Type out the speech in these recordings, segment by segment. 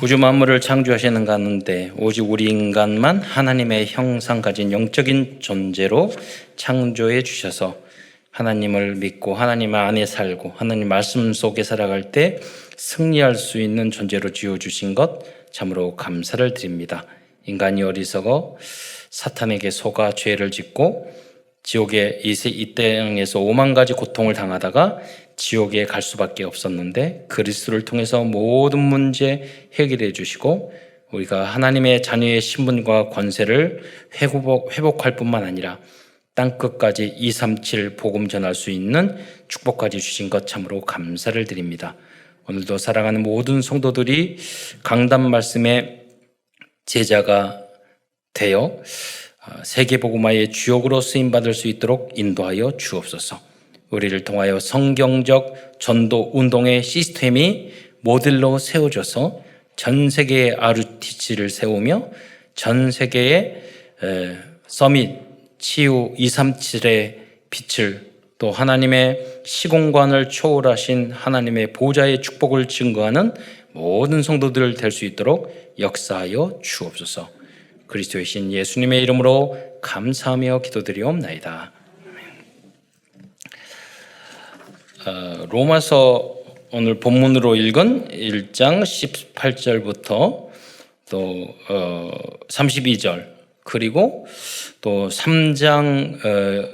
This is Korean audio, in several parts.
우주 만물을 창조하시는 가운데 오직 우리 인간만 하나님의 형상 가진 영적인 존재로 창조해 주셔서 하나님을 믿고 하나님 안에 살고 하나님 말씀 속에 살아갈 때 승리할 수 있는 존재로 지어주신 것 참으로 감사를 드립니다. 인간이 어리석어 사탄에게 속아 죄를 짓고 지옥에 이 땅에서 5만 가지 고통을 당하다가 지옥에 갈 수밖에 없었는데 그리스도를 통해서 모든 문제 해결해 주시고 우리가 하나님의 자녀의 신분과 권세를 회복할 뿐만 아니라 땅끝까지 237 복음 전할 수 있는 축복까지 주신 것 참으로 감사를 드립니다. 오늘도 사랑하는 모든 성도들이 강단 말씀의 제자가 되어 세계복음화의 주역으로 쓰임받을 수 있도록 인도하여 주옵소서. 우리를 통하여 성경적 전도 운동의 시스템이 모델로 세워져서 전 세계의 RUTC를 세우며 전 세계의 서밋, 치유 237의 빛을 또 하나님의 시공간을 초월하신 하나님의 보좌의 축복을 증거하는 모든 성도들 될 수 있도록 역사하여 주옵소서. 그리스도의 신 예수님의 이름으로 감사하며 기도드리옵나이다. 로마서 오늘 본문으로 읽은 1장 18절부터 또 32절 그리고 또 3장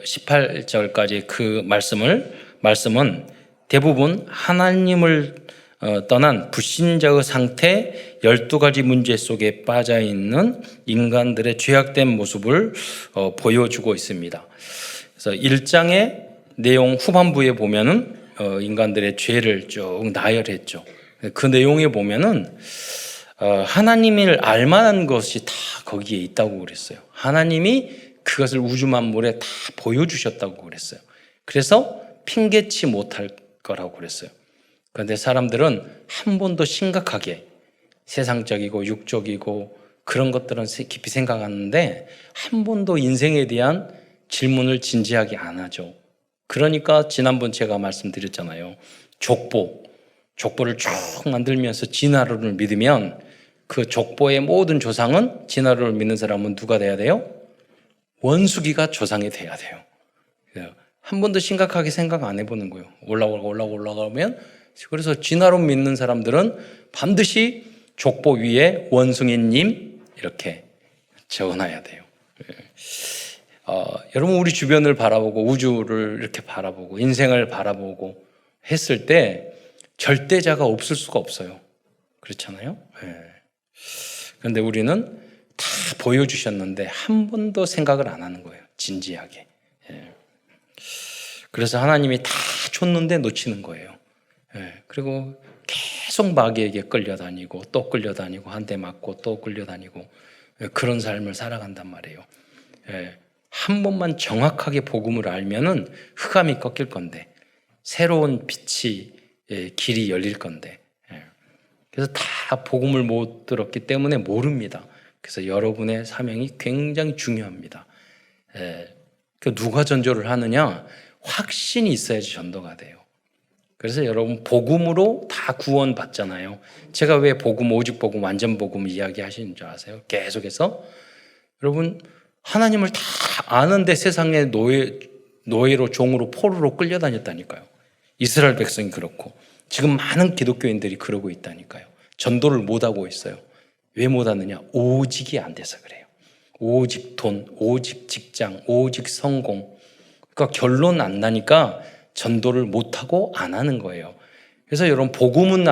18절까지 그 말씀은 대부분 하나님을 떠난 불신자의 상태 12가지 문제 속에 빠져있는 인간들의 죄악된 모습을 보여주고 있습니다. 그래서 1장의 내용 후반부에 보면은 인간들의 죄를 쭉 나열했죠. 그 내용에 보면은 하나님을 알만한 것이 다 거기에 있다고 그랬어요. 하나님이 그것을 우주 만물에 다 보여주셨다고 그랬어요. 그래서 핑계치 못할 거라고 그랬어요. 그런데 사람들은 한 번도 심각하게 세상적이고 육적이고 그런 것들은 깊이 생각하는데 한 번도 인생에 대한 질문을 진지하게 안 하죠. 그러니까 지난번 제가 말씀드렸잖아요. 족보를 쭉 만들면서 진화론을 믿으면 그 족보의 모든 조상은 진화론을 믿는 사람은 누가 돼야 돼요? 원수기가 조상이 돼야 돼요. 한 번도 심각하게 생각 안 해보는 거예요. 올라가면 그래서 진화론 믿는 사람들은 반드시 족보 위에 원숭이님 이렇게 적어놔야 돼요. 여러분 우리 주변을 바라보고 우주를 이렇게 바라보고 인생을 바라보고 했을 때 절대자가 없을 수가 없어요. 그렇잖아요. 그런데 우리는 다 보여주셨는데 한 번도 생각을 안 하는 거예요. 진지하게. 그래서 하나님이 다 줬는데 놓치는 거예요. 그리고 계속 마귀에게 끌려다니고 또 끌려다니고 한 대 맞고 또 끌려다니고 그런 삶을 살아간단 말이에요. 한 번만 정확하게 복음을 알면은 흑암이 꺾일 건데 새로운 빛이 길이 열릴 건데 그래서 다 복음을 못 들었기 때문에 모릅니다. 그래서 여러분의 사명이 굉장히 중요합니다. 누가 전도를 하느냐? 확신이 있어야지 전도가 돼요. 그래서 여러분 복음으로 다 구원 받잖아요. 제가 왜 복음, 오직 복음, 완전 복음 이야기하시는 줄 아세요? 계속해서 여러분 하나님을 다 아는데 세상의 노예로 종으로 포로로 끌려다녔다니까요. 이스라엘 백성이 그렇고 지금 많은 기독교인들이 그러고 있다니까요. 전도를 못하고 있어요. 왜 못하느냐? 오직이 안 돼서 그래요. 오직 돈, 오직 직장, 오직 성공. 그러니까 결론 안 나니까 전도를 못하고 안 하는 거예요. 그래서 여러분 복음은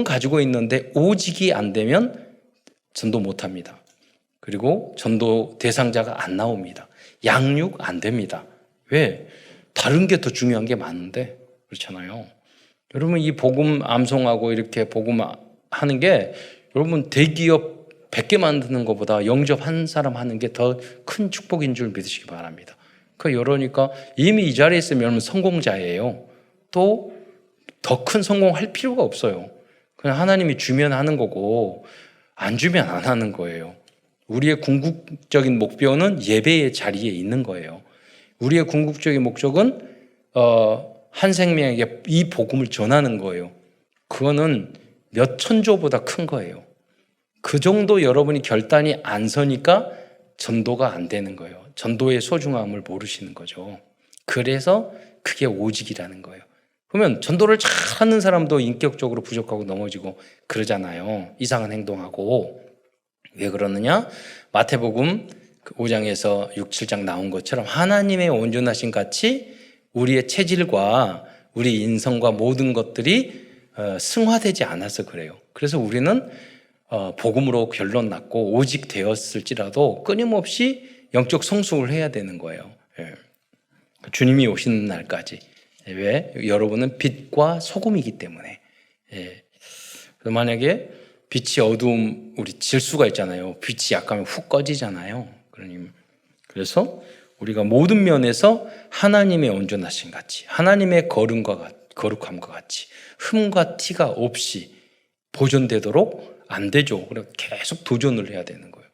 가지고 있는데 오직이 안 되면 전도 못합니다. 그리고 전도 대상자가 안 나옵니다. 양육 안 됩니다. 왜? 다른 게 더 중요한 게 많은데 그렇잖아요. 여러분 이 복음 암송하고 이렇게 복음 하는 게 여러분 대기업 100개 만드는 것보다 영접 한 사람 하는 게 더 큰 축복인 줄 믿으시기 바랍니다. 그러니까 이미 이 자리에 있으면 여러분 성공자예요. 또 더 큰 성공할 필요가 없어요. 그냥 하나님이 주면 하는 거고 안 주면 안 하는 거예요. 우리의 궁극적인 목표는 예배의 자리에 있는 거예요. 우리의 궁극적인 목적은 한 생명에게 이 복음을 전하는 거예요. 그거는 몇 천조보다 큰 거예요. 그 정도 여러분이 결단이 안 서니까 전도가 안 되는 거예요. 전도의 소중함을 모르시는 거죠. 그래서 그게 오직이라는 거예요. 그러면 전도를 잘하는 사람도 인격적으로 부족하고 넘어지고 그러잖아요. 이상한 행동하고. 왜 그러느냐? 마태복음 5장에서 6, 7장 나온 것처럼 하나님의 온전하신 같이 우리의 체질과 우리 인성과 모든 것들이 승화되지 않아서 그래요. 그래서 우리는 복음으로 결론 났고 오직 되었을지라도 끊임없이 영적 성숙을 해야 되는 거예요. 주님이 오시는 날까지. 왜? 여러분은 빛과 소금이기 때문에. 만약에 빛이 어두움, 우리 질수가 있잖아요. 빛이 약하면 훅 꺼지잖아요. 그래서 우리가 모든 면에서 하나님의 온전하신 같이, 하나님의 거룩함과 같이 흠과 티가 없이 보존되도록 안 되죠. 그래서 계속 도전을 해야 되는 거예요.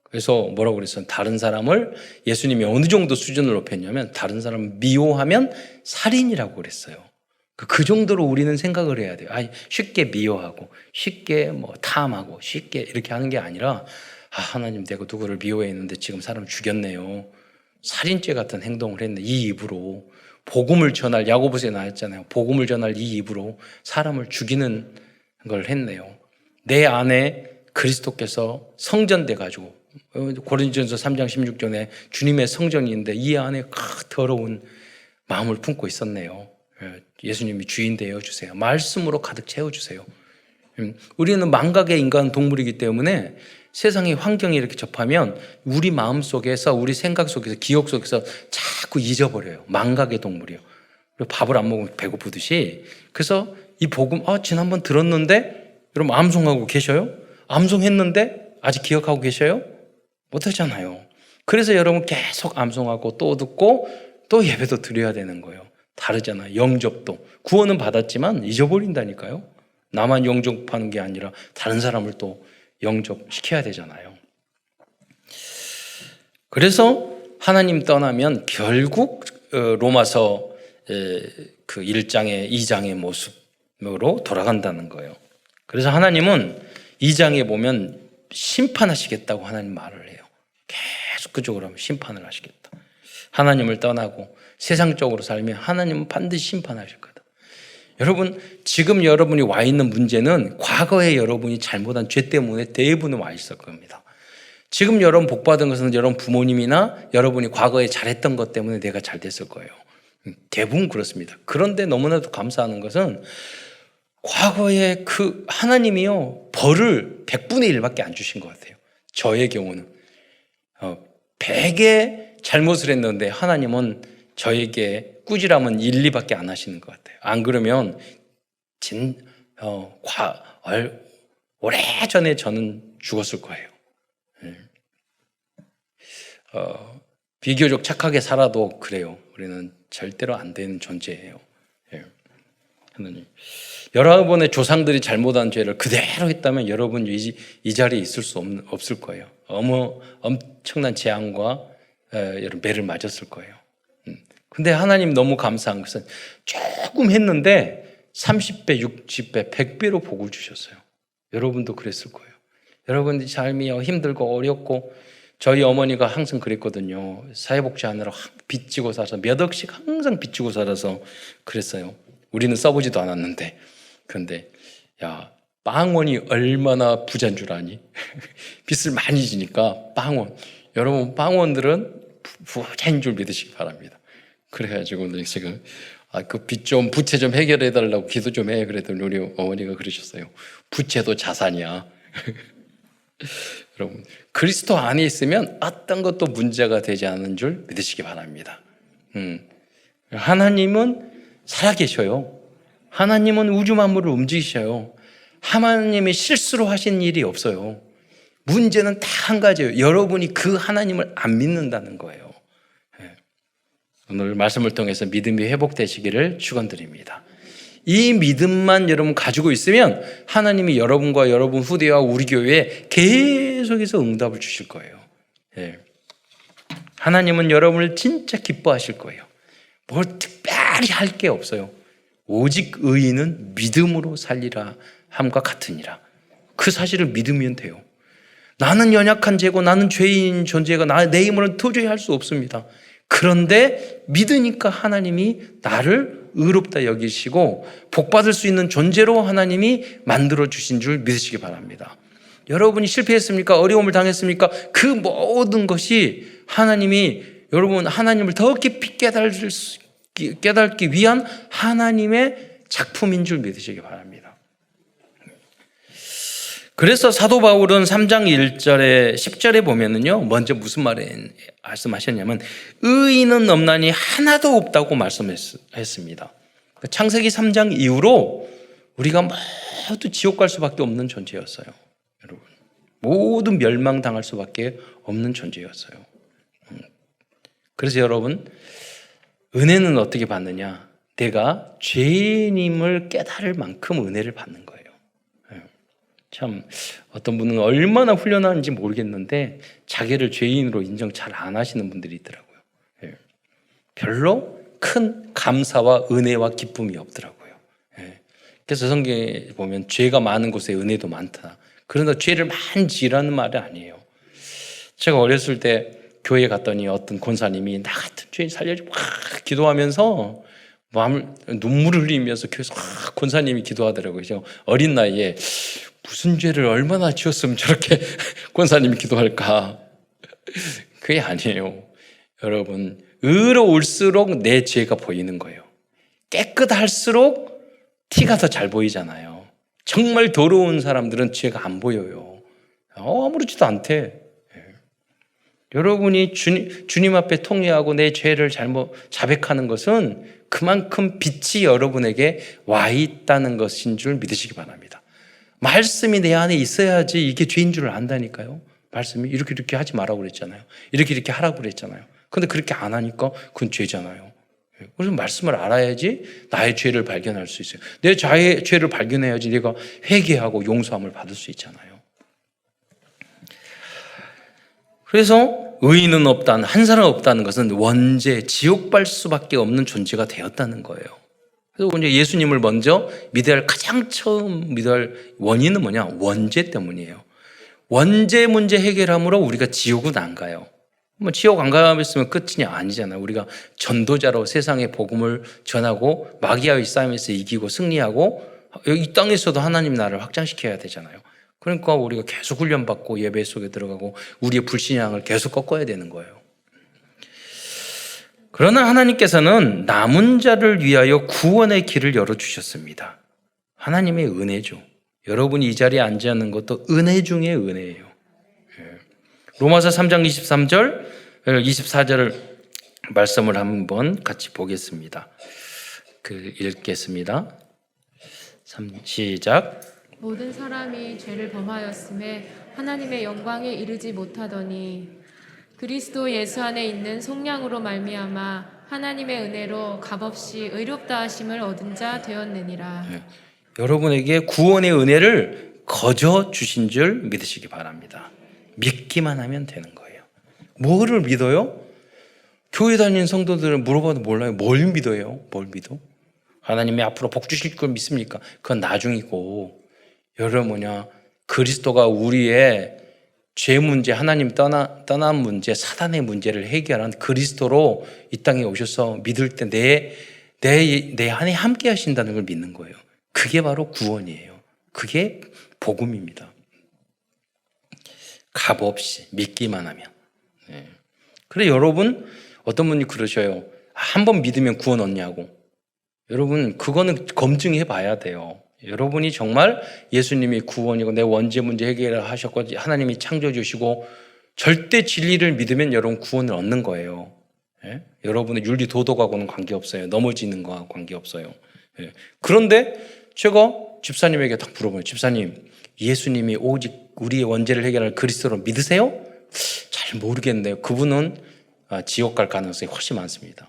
그래서 뭐라고 그랬어요? 다른 사람을 예수님이 어느 정도 수준을 높였냐면 다른 사람을 미워하면 살인이라고 그랬어요. 그 정도로 우리는 생각을 해야 돼요. 쉽게 미워하고 쉽게 탐하고 쉽게 이렇게 하는 게 아니라 하나님 내가 누구를 미워했는데 지금 사람 죽였네요. 살인죄 같은 행동을 했네. 이 입으로 복음을 전할, 야고보서에 나왔잖아요. 복음을 전할 이 입으로 사람을 죽이는 걸 했네요. 내 안에 그리스도께서 성전돼 가지고 고린도전서 3장 16절에 주님의 성전인데 이 안에 더러운 마음을 품고 있었네요. 예수님이 주인 되어 주세요. 말씀으로 가득 채워주세요. 우리는 망각의 인간 동물이기 때문에 세상의 환경이 이렇게 접하면 우리 마음 속에서, 우리 생각 속에서, 기억 속에서 자꾸 잊어버려요. 망각의 동물이요. 밥을 안 먹으면 배고프듯이. 그래서 이 복음, 지난번 들었는데 여러분 암송하고 계셔요? 암송했는데 아직 기억하고 계셔요? 못하잖아요. 그래서 여러분 계속 암송하고 또 듣고 또 예배도 드려야 되는 거예요. 다르잖아요. 영접도. 구원은 받았지만 잊어버린다니까요. 나만 영접하는 게 아니라 다른 사람을 또 영접시켜야 되잖아요. 그래서 하나님 떠나면 결국 로마서 그 1장의 2장의 모습으로 돌아간다는 거예요. 그래서 하나님은 2장에 보면 심판하시겠다고 하나님 말을 해요. 계속 그쪽으로 하면 심판을 하시겠다. 하나님을 떠나고 세상적으로 살면 하나님은 반드시 심판하실 거다. 여러분, 지금 여러분이 와 있는 문제는 과거에 여러분이 잘못한 죄 때문에 대부분 와 있을 겁니다. 지금 여러분 복 받은 것은 여러분 부모님이나 여러분이 과거에 잘했던 것 때문에 내가 잘 됐을 거예요. 대부분 그렇습니다. 그런데 너무나도 감사하는 것은 과거에 그 하나님이요 벌을 100분의 1밖에 안 주신 것 같아요. 저의 경우는 100의 잘못을 했는데 하나님은 저에게 꾸지람은 1, 2밖에 안 하시는 것 같아요. 안 그러면 오래전에 저는 죽었을 거예요. 비교적 착하게 살아도 그래요. 우리는 절대로 안 되는 존재예요. 하나님, 여러분의 조상들이 잘못한 죄를 그대로 했다면 여러분 이 자리에 있을 수 없을 거예요. 엄청난 재앙과 여러분 매를 맞았을 거예요. 근데 하나님 너무 감사한 것은 조금 했는데 30배, 60배, 100배로 복을 주셨어요. 여러분도 그랬을 거예요. 여러분의 삶이 힘들고 어렵고 저희 어머니가 항상 그랬거든요. 사회복지하느라 빚지고 살아서 몇 억씩 항상 빚지고 살아서 그랬어요. 우리는 써보지도 않았는데. 그런데 빵원이 얼마나 부자인 줄 아니? 빚을 많이 지니까 빵원. 여러분 빵원들은 부자인 줄 믿으시기 바랍니다. 그래가지고 제가 그 빚 좀 부채 좀 해결해 달라고 기도 좀 해 그랬더니 우리 어머니가 그러셨어요. 부채도 자산이야. 여러분 그리스도 안에 있으면 어떤 것도 문제가 되지 않는 줄 믿으시기 바랍니다. 하나님은 살아계셔요. 하나님은 우주 만물을 움직이셔요. 하나님이 실수로 하신 일이 없어요. 문제는 딱 한 가지예요. 여러분이 그 하나님을 안 믿는다는 거예요. 오늘 말씀을 통해서 믿음이 회복되시기를 축원드립니다. 이 믿음만 여러분 가지고 있으면 하나님이 여러분과 여러분 후대와 우리 교회에 계속해서 응답을 주실 거예요. 하나님은 여러분을 진짜 기뻐하실 거예요. 뭘 특별히 할 게 없어요. 오직 의인은 믿음으로 살리라 함과 같으니라. 그 사실을 믿으면 돼요. 나는 연약한 죄고 나는 죄인 존재가 내 힘으로는 도저히 할 수 없습니다. 그런데 믿으니까 하나님이 나를 의롭다 여기시고 복받을 수 있는 존재로 하나님이 만들어 주신 줄 믿으시기 바랍니다. 여러분이 실패했습니까? 어려움을 당했습니까? 그 모든 것이 하나님이 여러분 하나님을 더 깊이 깨닫기 위한 하나님의 작품인 줄 믿으시기 바랍니다. 그래서 사도 바울은 3장 1절에 10절에 보면은요, 먼저 무슨 말씀하셨냐면 의인은 없나니 하나도 없다고 말씀했습니다. 창세기 3장 이후로 우리가 모두 지옥 갈 수밖에 없는 존재였어요. 여러분, 모두 멸망당할 수밖에 없는 존재였어요. 그래서 여러분, 은혜는 어떻게 받느냐? 내가 죄인임을 깨달을 만큼 은혜를 받는 거예요. 참 어떤 분은 얼마나 훈련하는지 모르겠는데 자기를 죄인으로 인정 잘 안 하시는 분들이 있더라고요. 별로 큰 감사와 은혜와 기쁨이 없더라고요. 그래서 성경에 보면 죄가 많은 곳에 은혜도 많다. 그러나 죄를 많이 지으라는 말이 아니에요. 제가 어렸을 때 교회에 갔더니 어떤 권사님이 나 같은 죄인 살려줘 막 기도하면서 눈물을 흘리면서 교회에서 권사님이 기도하더라고요. 제가 어린 나이에 무슨 죄를 얼마나 지었으면 저렇게 권사님이 기도할까? 그게 아니에요. 여러분, 의로울수록 내 죄가 보이는 거예요. 깨끗할수록 티가 더 잘 보이잖아요. 정말 더러운 사람들은 죄가 안 보여요. 아무렇지도 않대. 여러분이 주님 앞에 통회하고 내 죄를 자백하는 것은 그만큼 빛이 여러분에게 와 있다는 것인 줄 믿으시기 바랍니다. 말씀이 내 안에 있어야지 이게 죄인 줄을 안다니까요. 말씀이 이렇게 하지 말라고 그랬잖아요. 이렇게 하라고 그랬잖아요. 그런데 그렇게 안 하니까 그건 죄잖아요. 그래서 말씀을 알아야지 나의 죄를 발견할 수 있어요. 내 죄를 발견해야지 내가 회개하고 용서함을 받을 수 있잖아요. 그래서 의인은 없다는, 한 사람 없다는 것은 원죄, 지옥 갈 수밖에 없는 존재가 되었다는 거예요. 그래서 이제 예수님을 먼저 믿어야 할 가장 처음 믿어야 할 원인은 뭐냐? 원죄 때문이에요. 원죄 문제 해결함으로 우리가 지옥은 안 가요. 지옥 안 가면 끝이냐? 아니잖아요. 우리가 전도자로 세상에 복음을 전하고 마귀와의 싸움에서 이기고 승리하고 이 땅에서도 하나님 나라를 확장시켜야 되잖아요. 그러니까 우리가 계속 훈련받고 예배 속에 들어가고 우리의 불신앙을 계속 꺾어야 되는 거예요. 그러나 하나님께서는 남은 자를 위하여 구원의 길을 열어주셨습니다. 하나님의 은혜죠. 여러분이 이 자리에 앉아있는 것도 은혜 중에 은혜예요. 로마서 3장 23절, 24절을 말씀을 한번 같이 보겠습니다. 읽겠습니다. 시작. 모든 사람이 죄를 범하였음에 하나님의 영광에 이르지 못하더니 그리스도 예수 안에 있는 속량으로 말미암아 하나님의 은혜로 값없이 의롭다 하심을 얻은 자 되었느니라. 여러분에게 구원의 은혜를 거저 주신 줄 믿으시기 바랍니다. 믿기만 하면 되는 거예요. 뭐를 믿어요? 교회 다니는 성도들은 물어봐도 몰라요. 뭘 믿어요? 뭘 믿어? 하나님이 앞으로 복 주실 걸 믿습니까? 그건 나중이고, 여러분 그리스도가 우리의 죄 문제, 하나님 떠난 문제, 사단의 문제를 해결한 그리스도로 이 땅에 오셔서 믿을 때 내 안에 함께 하신다는 걸 믿는 거예요. 그게 바로 구원이에요. 그게 복음입니다. 값없이 믿기만 하면. 그래 여러분, 어떤 분이 그러셔요. 한 번 믿으면 구원 얻냐고. 여러분, 그거는 검증해 봐야 돼요. 여러분이 정말 예수님이 구원이고 내 원죄 문제 해결을 하셨고 하나님이 창조해 주시고 절대 진리를 믿으면 여러분 구원을 얻는 거예요. 여러분의 윤리 도덕하고는 관계없어요. 넘어지는 거하고 관계없어요. 그런데 제가 집사님에게 딱 물어봐요. 집사님, 예수님이 오직 우리의 원죄를 해결할 그리스도로 믿으세요? 잘 모르겠는데요. 그분은 지옥 갈 가능성이 훨씬 많습니다.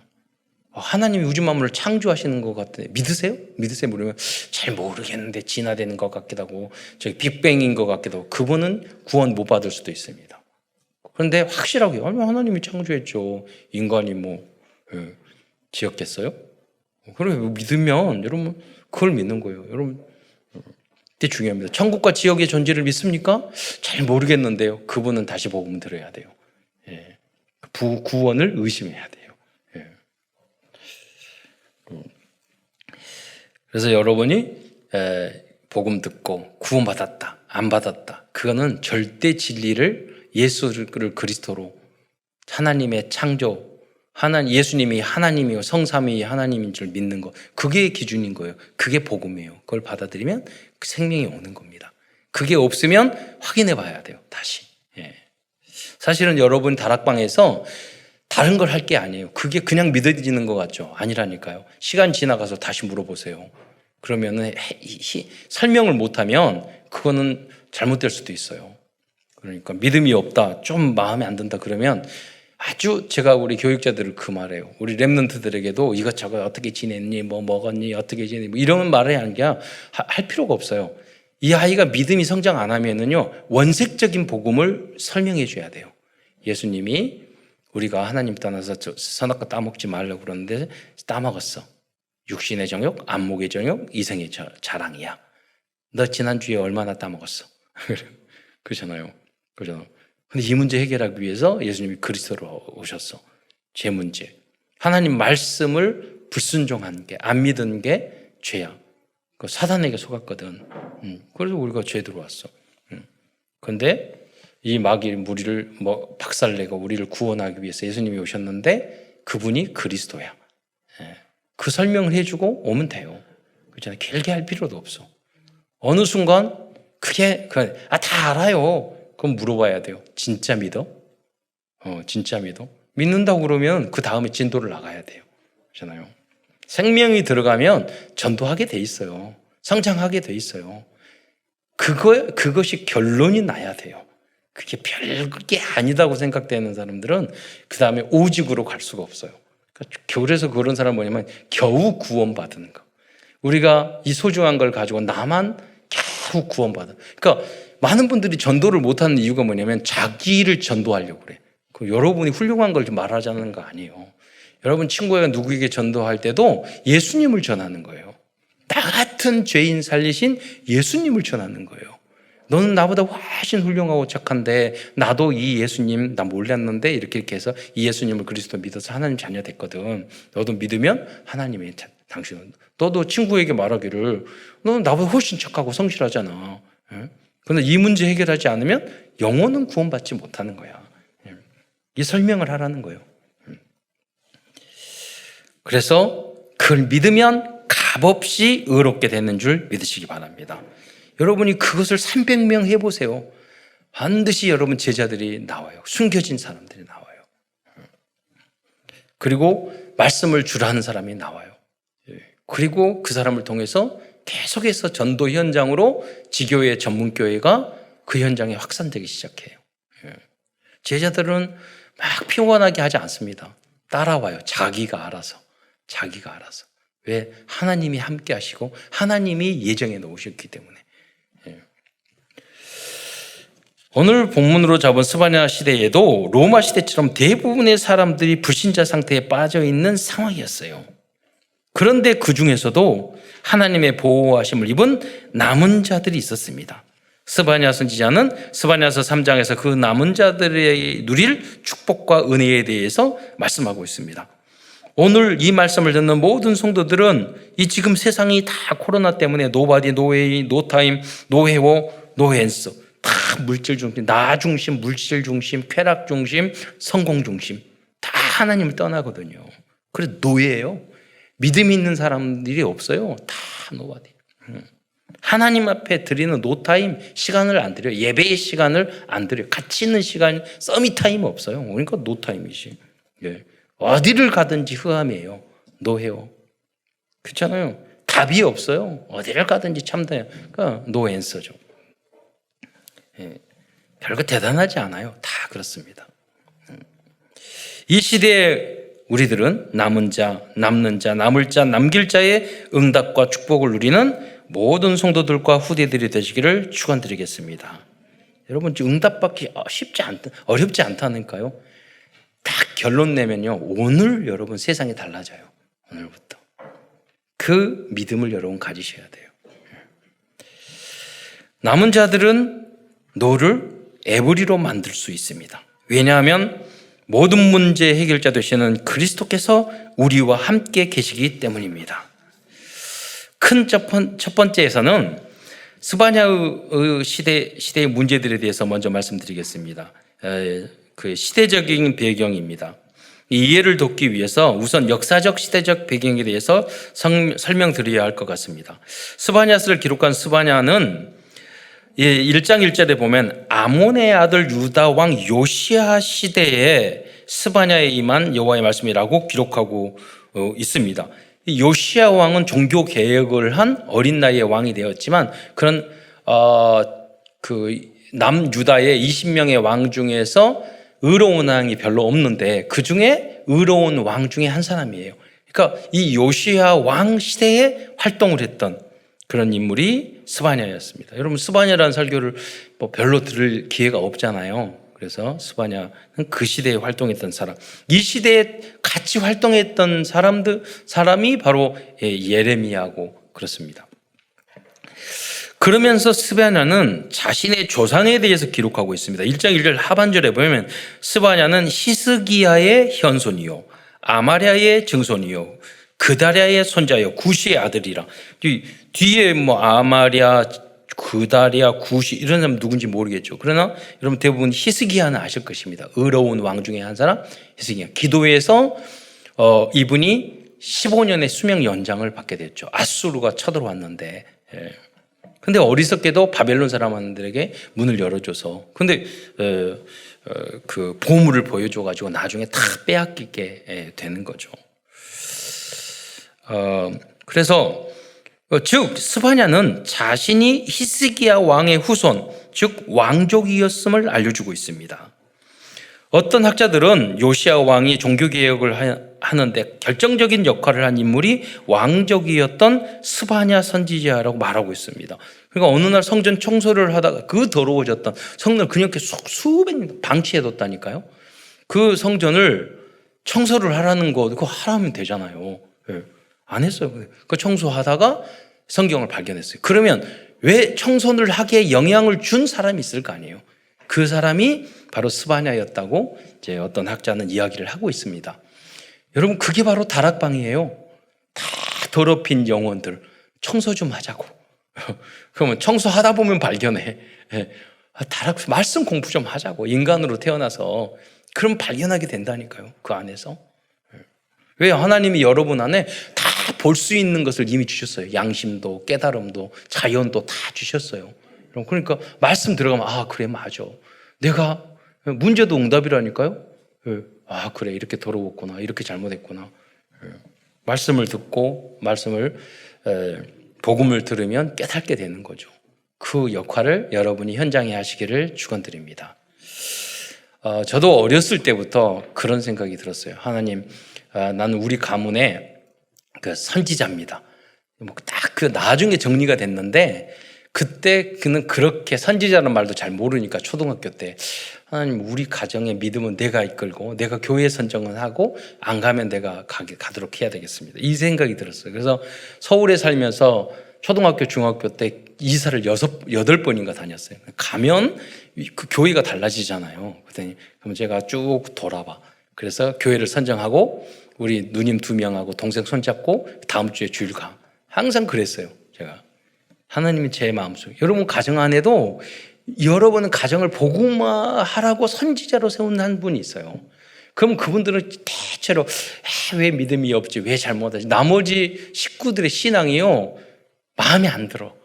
하나님이 우주 만물을 창조하시는 것 같아요. 믿으세요? 믿으세요? 물으면 잘 모르겠는데 진화되는 것 같기도 하고 저기 빅뱅인 것 같기도 하고 그분은 구원 못 받을 수도 있습니다. 그런데 확실하게 하나님이 창조했죠. 인간이 지었겠어요? 그래 믿으면 여러분 그걸 믿는 거예요. 여러분 이때 중요합니다. 천국과 지옥의 존재를 믿습니까? 잘 모르겠는데요. 그분은 다시 복음 들어야 돼요. 예. 구원을 의심해야 돼요. 예. 그래서 여러분이 복음 듣고 구원받았다, 안 받았다. 그거는 절대 진리를 예수를 그리스도로 하나님의 창조, 예수님이 하나님이고 성삼위 하나님인 줄 믿는 것. 그게 기준인 거예요. 그게 복음이에요. 그걸 받아들이면 그 생명이 오는 겁니다. 그게 없으면 확인해 봐야 돼요. 다시. 예. 사실은 여러분 다락방에서 다른 걸 할 게 아니에요. 그게 그냥 믿어지는 것 같죠? 아니라니까요. 시간 지나가서 다시 물어보세요. 그러면은 설명을 못하면 그거는 잘못될 수도 있어요. 그러니까 믿음이 없다, 좀 마음에 안 든다 그러면 아주 제가 우리 교육자들을 그 말해요. 우리 랩런트들에게도 이것저것 어떻게 지냈니, 뭐 먹었니, 어떻게 지냈니, 뭐 이런 말을 하는 게 할 필요가 없어요. 이 아이가 믿음이 성장 안 하면은요, 원색적인 복음을 설명해 줘야 돼요. 예수님이 우리가 하나님 떠나서 선악과 따먹지 말라고 그러는데 따먹었어. 육신의 정욕, 안목의 정욕, 이생의 자랑이야. 너 지난주에 얼마나 따먹었어? 그렇잖아요. 그렇잖아요. 근데 이 문제 해결하기 위해서 예수님이 그리스도로 오셨어. 죄 문제. 하나님 말씀을 불순종한 게, 안 믿은 게 죄야. 그 사단에게 속았거든. 그래서 우리가 죄 들어왔어. 그런데 이 마귀 우리를 박살내고 우리를 구원하기 위해서 예수님이 오셨는데 그분이 그리스도야. 그 설명을 해주고 오면 돼요. 그렇잖아요. 길게 할 필요도 없어. 어느 순간 다 알아요. 그럼 물어봐야 돼요. 진짜 믿어? 진짜 믿어? 믿는다고 그러면 그 다음에 진도를 나가야 돼요. 그렇잖아요. 생명이 들어가면 전도하게 돼 있어요. 성장하게 돼 있어요. 그것이 결론이 나야 돼요. 그게 별게 아니다고 생각되는 사람들은 그 다음에 오직으로 갈 수가 없어요. 그러니까 교회에서 그런 사람 뭐냐면 겨우 구원받은 거. 우리가 이 소중한 걸 가지고 나만 겨우 구원받아. 그러니까 많은 분들이 전도를 못하는 이유가 뭐냐면 자기를 전도하려고 그래. 여러분이 훌륭한 걸 말하자는 거 아니에요. 여러분 친구가 누구에게 전도할 때도 예수님을 전하는 거예요. 나 같은 죄인 살리신 예수님을 전하는 거예요. 너는 나보다 훨씬 훌륭하고 착한데 나도 이 예수님 나 몰랐는데 이렇게 해서 이 예수님을 그리스도 믿어서 하나님 자녀 됐거든. 너도 믿으면 하나님의 당신은. 너도 친구에게 말하기를 너는 나보다 훨씬 착하고 성실하잖아. 그런데 이 문제 해결하지 않으면 영혼은 구원받지 못하는 거야. 이 설명을 하라는 거예요. 그래서 그걸 믿으면 값없이 의롭게 되는 줄 믿으시기 바랍니다. 여러분이 그것을 300명 해보세요. 반드시 여러분 제자들이 나와요. 숨겨진 사람들이 나와요. 그리고 말씀을 주라는 사람이 나와요. 그리고 그 사람을 통해서 계속해서 전도 현장으로 지교회 전문교회가 그 현장에 확산되기 시작해요. 제자들은 막 피곤하게 하지 않습니다. 따라와요. 자기가 알아서. 왜? 하나님이 함께 하시고 하나님이 예정해 놓으셨기 때문에. 오늘 본문으로 잡은 스바냐 시대에도 로마 시대처럼 대부분의 사람들이 불신자 상태에 빠져 있는 상황이었어요. 그런데 그 중에서도 하나님의 보호하심을 입은 남은 자들이 있었습니다. 스바냐 선지자는 스바냐서 3장에서 그 남은 자들의 누릴 축복과 은혜에 대해서 말씀하고 있습니다. 오늘 이 말씀을 듣는 모든 성도들은 이 지금 세상이 다 코로나 때문에 노바디, 노웨이, 노타임, 노해워, 노앤서 다 물질 중심, 나 중심, 물질 중심, 쾌락 중심, 성공 중심 다 하나님을 떠나거든요. 그래서 노예예요. 믿음이 있는 사람들이 없어요. 다 노바디. 하나님 앞에 드리는 노타임 시간을 안 드려요. 예배의 시간을 안 드려요. 같이 있는 시간, 서밋타임 없어요. 그러니까 노타임이지. 예. 어디를 가든지 흑암이에요. 노해요. 그렇잖아요. 답이 없어요. 어디를 가든지 참다요. 그러니까 노앤서죠. 예. 별거 대단하지 않아요. 다 그렇습니다. 이 시대에 우리들은 남은 자, 남는 자, 남을 자, 남길 자의 응답과 축복을 누리는 모든 성도들과 후대들이 되시기를 축원드리겠습니다. 여러분 응답받기 어렵지 않다니까요. 딱 결론 내면요. 오늘 여러분 세상이 달라져요. 오늘부터. 그 믿음을 여러분 가지셔야 돼요. 남은 자들은 노를 에브리로 만들 수 있습니다. 왜냐하면 모든 문제 해결자 되시는 그리스도께서 우리와 함께 계시기 때문입니다. 큰 첫 번째에서는 스바냐의 시대의 문제들에 대해서 먼저 말씀드리겠습니다. 그 시대적인 배경입니다. 이 이해를 돕기 위해서 우선 역사적 시대적 배경에 대해서 설명드려야 할 것 같습니다. 스바냐스를 기록한 스바냐는 1장 1절에 보면 아몬의 아들 유다 왕 요시야 시대에 스바냐에 임한 여호와의 말씀이라고 기록하고 있습니다. 요시야 왕은 종교 개혁을 한 어린 나이에 왕이 되었지만 그런 그 남유다의 20명의 왕 중에서 의로운 왕이 별로 없는데 그 중에 의로운 왕 중에 한 사람이에요. 그러니까 이 요시야 왕 시대에 활동을 했던 그런 인물이 스바냐였습니다. 여러분 스바냐라는 설교를 뭐 별로 들을 기회가 없잖아요. 그래서 스바냐는 그 시대에 활동했던 사람, 이 시대에 같이 활동했던 사람이 바로 예레미야고 그렇습니다. 그러면서 스바냐는 자신의 조상에 대해서 기록하고 있습니다. 1장 1절 하반절에 보면 스바냐는 히스기야의 현손이요 아마랴의 증손이요 그다랴의 손자요 구시의 아들이라. 뒤에 뭐 아마랴, 그다랴, 구시 이런 사람 누군지 모르겠죠. 그러나 여러분 대부분 히스기야는 아실 것입니다. 의로운 왕 중에 한 사람 히스기야. 기도에서 이분이 15년의 수명 연장을 받게 됐죠. 아수르가 쳐들어왔는데. 근데 어리석게도 바벨론 사람들에게 문을 열어줘서 근데 그 보물을 보여줘가지고 나중에 다 빼앗기게 되는 거죠. 그래서 즉 스바냐는 자신이 히스기야 왕의 후손, 즉 왕족이었음을 알려주고 있습니다. 어떤 학자들은 요시야 왕이 종교개혁을 하는데 결정적인 역할을 한 인물이 왕족이었던 스바냐 선지자라고 말하고 있습니다. 그러니까 어느 날 성전 청소를 하다가 그 더러워졌던 성전을 그렇게 수백 년 방치해뒀다니까요. 그 성전을 청소를 하라는 거 그거 하라면 되잖아요. 안 했어요. 그 청소하다가 성경을 발견했어요. 그러면 왜 청소를 하기에 영향을 준 사람이 있을 거 아니에요. 그 사람이 바로 스바냐였다고 이제 어떤 학자는 이야기를 하고 있습니다. 여러분 그게 바로 다락방이에요. 다 더럽힌 영혼들 청소 좀 하자고. 그러면 청소하다 보면 발견해. 말씀 공부 좀 하자고. 인간으로 태어나서 그럼 발견하게 된다니까요. 그 안에서. 왜 하나님이 여러분 안에 다 볼 수 있는 것을 이미 주셨어요. 양심도 깨달음도 자연도 다 주셨어요. 그러니까 말씀 들어가면 아 그래 맞아. 내가 문제도 응답이라니까요. 아 그래 이렇게 더러웠구나 이렇게 잘못했구나. 말씀을 듣고 복음을 들으면 깨닫게 되는 거죠. 그 역할을 여러분이 현장에 하시기를 축원드립니다. 저도 어렸을 때부터 그런 생각이 들었어요. 하나님, 나는 우리 가문의 그 선지자입니다. 딱 그 나중에 정리가 됐는데 그때 그는 그렇게 선지자라는 말도 잘 모르니까 초등학교 때 하나님 우리 가정의 믿음은 내가 이끌고 내가 교회 선정은 하고 안 가면 내가 가도록 해야 되겠습니다. 이 생각이 들었어요. 그래서 서울에 살면서 초등학교 중학교 때 이사를 8번인가 다녔어요. 가면 그 교회가 달라지잖아요. 그랬더니 그럼 제가 쭉 돌아봐. 그래서 교회를 선정하고 우리 누님 2명하고 동생 손잡고 다음 주에 주일 가. 항상 그랬어요. 제가. 하나님이 제 마음속에. 여러분 가정 안에도 여러분은 가정을 복음화하라고 선지자로 세운 한 분이 있어요. 그럼 그분들은 대체로 왜 믿음이 없지? 왜 잘못하지? 나머지 식구들의 신앙이요. 마음에 안 들어.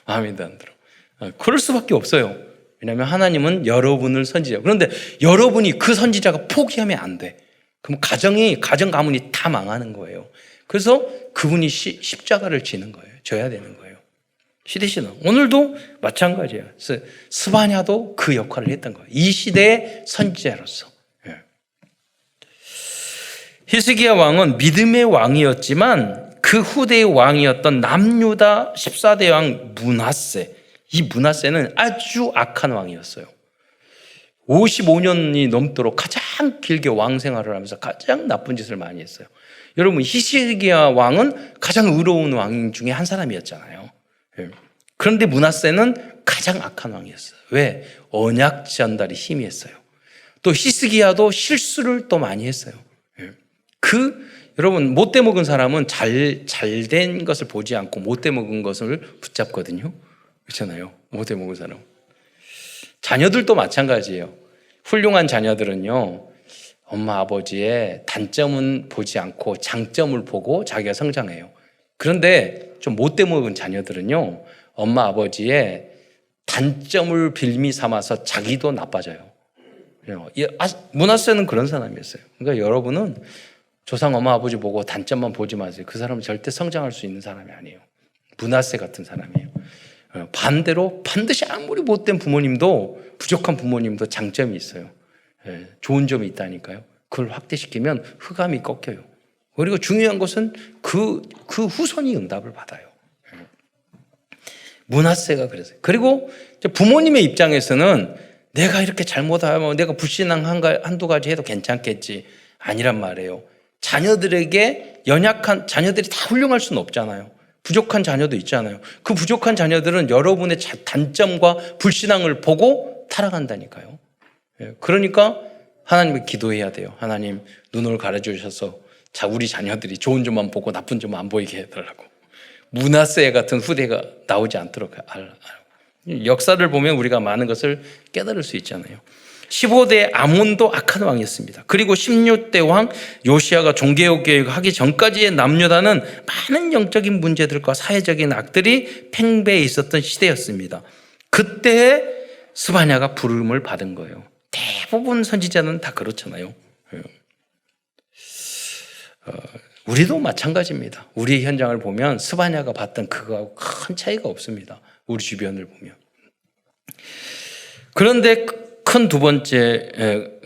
마음에 안 들어. 그럴 수밖에 없어요. 왜냐하면 하나님은 여러분을 선지자. 그런데 여러분이 그 선지자가 포기하면 안 돼. 그럼 가정 가문이 다 망하는 거예요. 그래서 그분이 십자가를 지는 거예요. 져야 되는 거예요. 시대신앙. 오늘도 마찬가지예요. 스바냐도 그 역할을 했던 거예요. 이 시대의 선지자로서. 히스기야 왕은 믿음의 왕이었지만 그 후대의 왕이었던 남유다 14대 왕 므낫세. 이 므낫세는 아주 악한 왕이었어요. 55년이 넘도록 가장 길게 왕 생활을 하면서 가장 나쁜 짓을 많이 했어요. 여러분 히스기야 왕은 가장 의로운 왕 중에 한 사람이었잖아요. 그런데 므낫세는 가장 악한 왕이었어요. 왜? 언약 전달이 희미했어요. 또 히스기야도 실수를 또 많이 했어요. 여러분 못돼 먹은 사람은 잘된 것을 보지 않고 못돼 먹은 것을 붙잡거든요. 그렇잖아요. 못돼 먹은 사람. 자녀들도 마찬가지예요. 훌륭한 자녀들은요, 엄마 아버지의 단점은 보지 않고 장점을 보고 자기가 성장해요. 그런데 좀 못돼 먹은 자녀들은요, 엄마 아버지의 단점을 빌미 삼아서 자기도 나빠져요. 므낫세는 그런 사람이었어요. 그러니까 여러분은 조상 엄마 아버지 보고 단점만 보지 마세요. 그 사람은 절대 성장할 수 있는 사람이 아니에요. 므낫세 같은 사람이에요. 반대로 반드시 아무리 못된 부모님도, 부족한 부모님도 장점이 있어요. 좋은 점이 있다니까요. 그걸 확대시키면 흑암이 꺾여요. 그리고 중요한 것은 그 후손이 응답을 받아요. 므낫세가 그랬어요. 그리고 부모님의 입장에서는 내가 이렇게 잘못하면 내가 불신앙 한두 가지 해도 괜찮겠지. 아니란 말이에요. 자녀들에게 연약한 자녀들이 다 훌륭할 수는 없잖아요. 부족한 자녀도 있잖아요. 그 부족한 자녀들은 여러분의 단점과 불신앙을 보고 타락한다니까요. 그러니까 하나님께 기도해야 돼요. 하나님 눈을 가려주셔서 우리 자녀들이 좋은 점만 보고 나쁜 점만 안 보이게 해달라고. 므낫세 같은 후대가 나오지 않도록 역사를 보면 우리가 많은 것을 깨달을 수 있잖아요. 15대 아몬도 악한 왕이었습니다. 그리고 16대 왕 요시아가 종교개혁을 하기 전까지의 남유다는 많은 영적인 문제들과 사회적인 악들이 팽배해 있었던 시대였습니다. 그때 스바냐가 부름을 받은 거예요. 대부분 선지자는 다 그렇잖아요. 우리도 마찬가지입니다. 우리의 현장을 보면 스바냐가 봤던 그거하고 큰 차이가 없습니다. 우리 주변을 보면. 그런데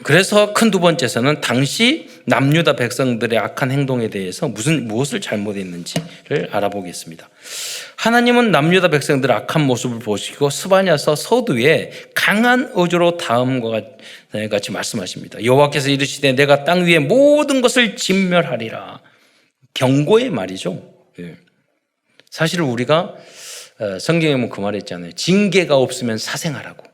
그래서 큰 두 번째에서는 당시 남유다 백성들의 악한 행동에 대해서 무엇을 잘못했는지를 알아보겠습니다. 하나님은 남유다 백성들의 악한 모습을 보시고 스바냐서 서두에 강한 어조로 다음과 같이 말씀하십니다. 여호와께서 이르시되 내가 땅 위의 모든 것을 진멸하리라. 경고의 말이죠. 사실 우리가 성경에 보면 그 말 있잖아요. 징계가 없으면 사생하라고.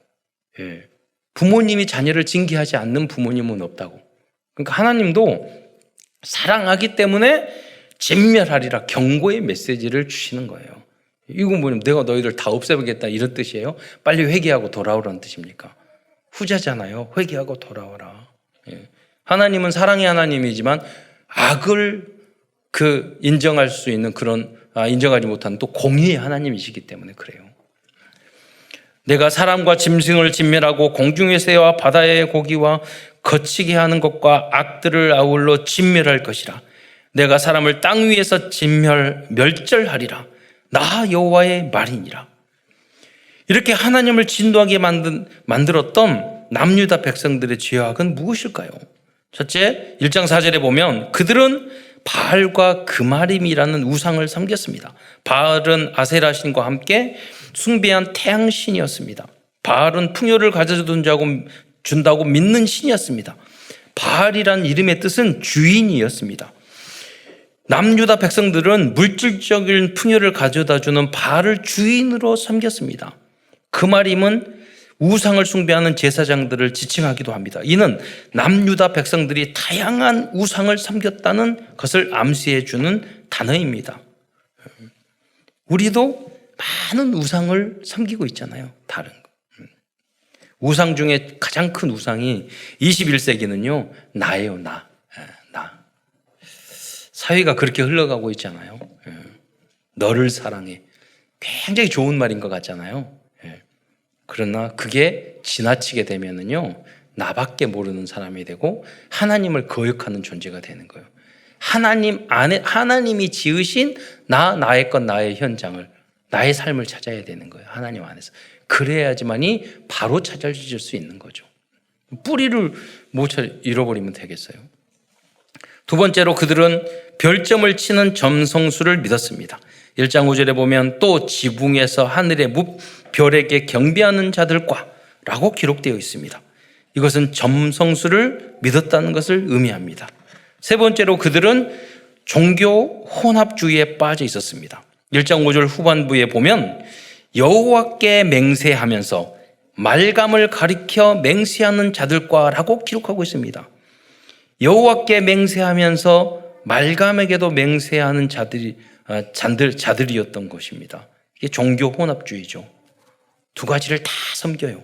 부모님이 자녀를 징계하지 않는 부모님은 없다고. 그러니까 하나님도 사랑하기 때문에 진멸하리라 경고의 메시지를 주시는 거예요. 이건 뭐냐면 내가 너희들 다 없애버리겠다 이런 뜻이에요? 빨리 회개하고 돌아오라는 뜻입니까? 후자잖아요. 회개하고 돌아와라. 하나님은 사랑의 하나님이지만 악을 인정할 수 있는 인정하지 못하는 또 공의의 하나님이시기 때문에 그래요. 내가 사람과 짐승을 진멸하고 공중의 새와 바다의 고기와 거치게 하는 것과 악들을 아울러 진멸할 것이라. 내가 사람을 땅 위에서 멸절하리라. 나 여호와의 말이니라. 이렇게 하나님을 진노하게 만들었던 남유다 백성들의 죄악은 무엇일까요? 첫째, 1장 4절에 보면 그들은 바알과 그마림이라는 우상을 섬겼습니다. 바알은 아세라 신과 함께 숭배한 태양신이었습니다. 바알은 풍요를 준다고 믿는 신이었습니다. 바알이란 이름의 뜻은 주인이었습니다. 남유다 백성들은 물질적인 풍요를 가져다주는 바알을 주인으로 섬겼습니다. 그마림은 우상을 숭배하는 제사장들을 지칭하기도 합니다. 이는 남유다 백성들이 다양한 우상을 섬겼다는 것을 암시해 주는 단어입니다. 우리도 많은 우상을 섬기고 있잖아요. 다른 거. 우상 중에 가장 큰 우상이 21세기는요. 나예요. 나. 사회가 그렇게 흘러가고 있잖아요. 너를 사랑해. 굉장히 좋은 말인 것 같잖아요. 그러나 그게 지나치게 되면은요, 나밖에 모르는 사람이 되고 하나님을 거역하는 존재가 되는 거예요. 하나님이 지으신 나의 것, 나의 현장을, 나의 삶을 찾아야 되는 거예요. 하나님 안에서. 그래야지만이 바로 찾아질 수 있는 거죠. 뿌리를 못 잃어버리면 되겠어요. 두 번째로 그들은 별점을 치는 점성술을 믿었습니다. 1장 5절에 보면 또 지붕에서 하늘의 별에게 경배하는 자들과 라고 기록되어 있습니다. 이것은 점성술을 믿었다는 것을 의미합니다. 세 번째로 그들은 종교 혼합주의에 빠져 있었습니다. 1장 5절 후반부에 보면 여호와께 맹세하면서 말감을 가리켜 맹세하는 자들과라고 기록하고 있습니다. 여호와께 맹세하면서 말감에게도 맹세하는 자들이었던 것입니다. 이게 종교 혼합주의죠. 두 가지를 다 섬겨요.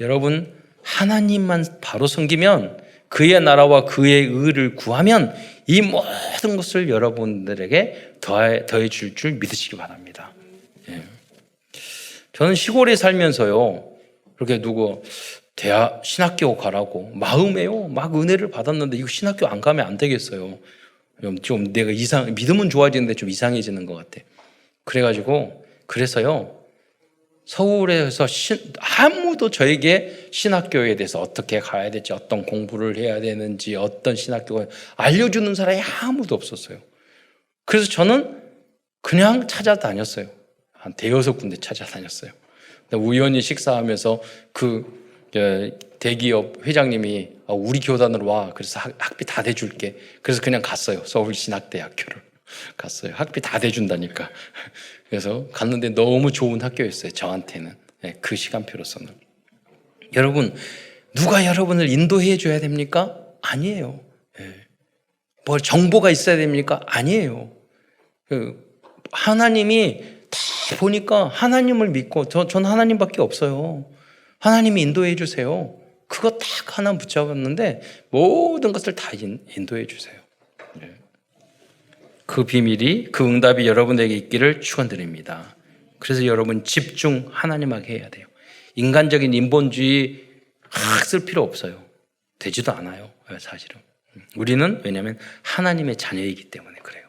여러분, 하나님만 바로 섬기면, 그의 나라와 그의 의를 구하면 이 모든 것을 여러분들에게 더해 줄 줄 믿으시기 바랍니다. 예. 저는 시골에 살면서요, 그렇게 누구 신학교 가라고 마음에요 막 은혜를 받았는데, 이거 신학교 안 가면 안 되겠어요. 좀 내가 믿음은 좋아지는데 좀 이상해지는 것 같아. 그래서요, 서울에서 아무도 저에게 신학교에 대해서 어떻게 가야 될지, 어떤 공부를 해야 되는지, 어떤 신학교가 알려주는 사람이 아무도 없었어요. 그래서 저는 그냥 찾아다녔어요. 한 대여섯 군데 찾아다녔어요. 우연히 식사하면서 대기업 회장님이 우리 교단으로 와. 그래서 학비 다 대줄게. 그래서 그냥 갔어요. 서울신학대학교를 갔어요. 학비 다 대준다니까. 그래서 갔는데 너무 좋은 학교였어요. 저한테는. 그 시간표로서는. 여러분, 누가 여러분을 인도해 줘야 됩니까? 아니에요. 뭐 정보가 있어야 됩니까? 아니에요. 하나님이 다 보니까 하나님을 믿고, 전 하나님밖에 없어요. 하나님이 인도해 주세요. 그거 딱 하나 붙잡았는데 모든 것을 다 인도해 주세요. 그 비밀이, 그 응답이 여러분에게 있기를 축원드립니다. 그래서 여러분 집중 하나님에게 해야 돼요. 인간적인 인본주의 쓸 필요 없어요. 되지도 않아요. 사실은. 우리는 왜냐하면 하나님의 자녀이기 때문에 그래요.